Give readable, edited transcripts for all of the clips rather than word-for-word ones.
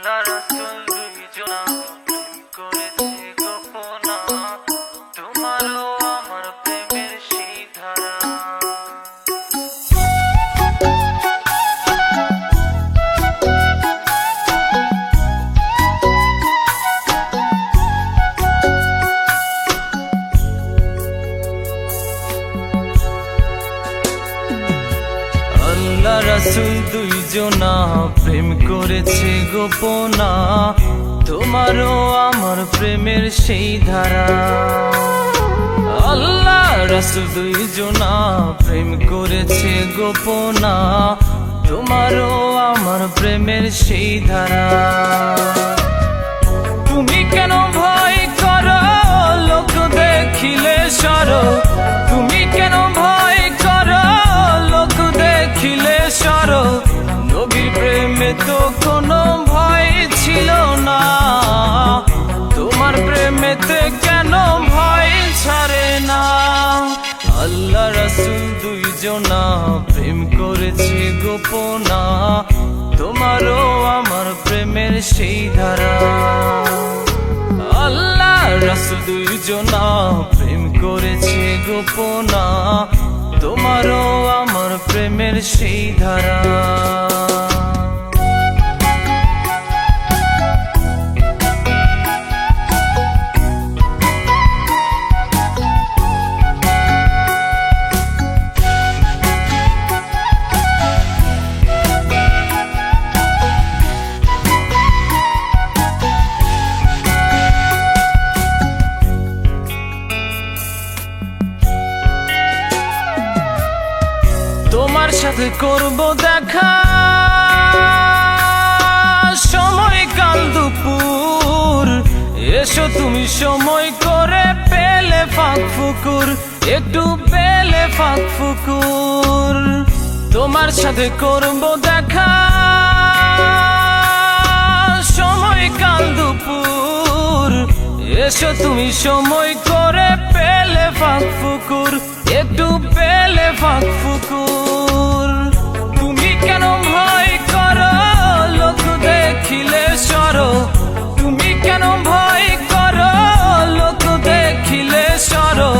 আল্লাহ রাসূল দুইজনা প্রেম করেছে গোপনা, তোমারও আমার প্রেমের সেই ধারা। আল্লাহ রাসূল দুইজনা প্রেম করেছে গোপনা, তোমারও আমার প্রেমের সেই ধারা। আল্লাহ রাসূল দুইজনা প্রেম করেছে গোপনা, তোমারও আমার প্রেমের সেই ধারা। তুমি কেন ভয় করো লোক দেখিলে সরো, তুমি কেন ভয় করো লোক দেখিলে সরো, নবীর প্রেমে তো কোনো ভয় ছিল না, তোমার প্রেমেতে কেন ভয় ছাড়ে না। আল্লাহ রাসূল দুইজনা প্রেম করেছে গোপনা, তোমারও আমার প্রেমের সেই ধারা। আল্লাহ রাসূল দুইজনা প্রেম করেছে গোপনা, তোমারও আমার প্রেমের সেই ধারা। তোমার সাথে করব দেখা সময় কাল দুপুর, এসো তুমি সময় করে পেলে ফাঁক ফুকুর, একটু পেলে ফাঁক ফুকুর। তোমার সাথে করব দেখা সময় কাল দুপুর, এসো তুমি সময় করে পেলে ফাঁক ফুকুর, একটু পেলে ফাঁক ফুকুর। তুমি কেন ভয় করো লোক দেখিলে সরো, তুমি কেন ভয় করো লোক দেখিলে সরো,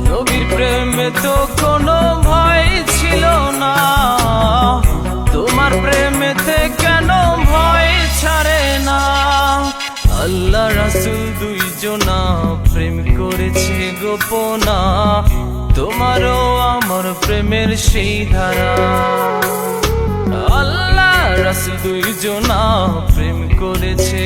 নবীর প্রেমে তো কোনো ভয় ছিল না, তোমার প্রেমেতে কেন ভয় ছাড়ে না। আল্লাহ রাসূল দুইজনা প্রেম করেছে গোপনা, তোমারও আমার প্রেমের সেই ধারা। আল্লাহ রাসূল দুইজনা প্রেম করেছে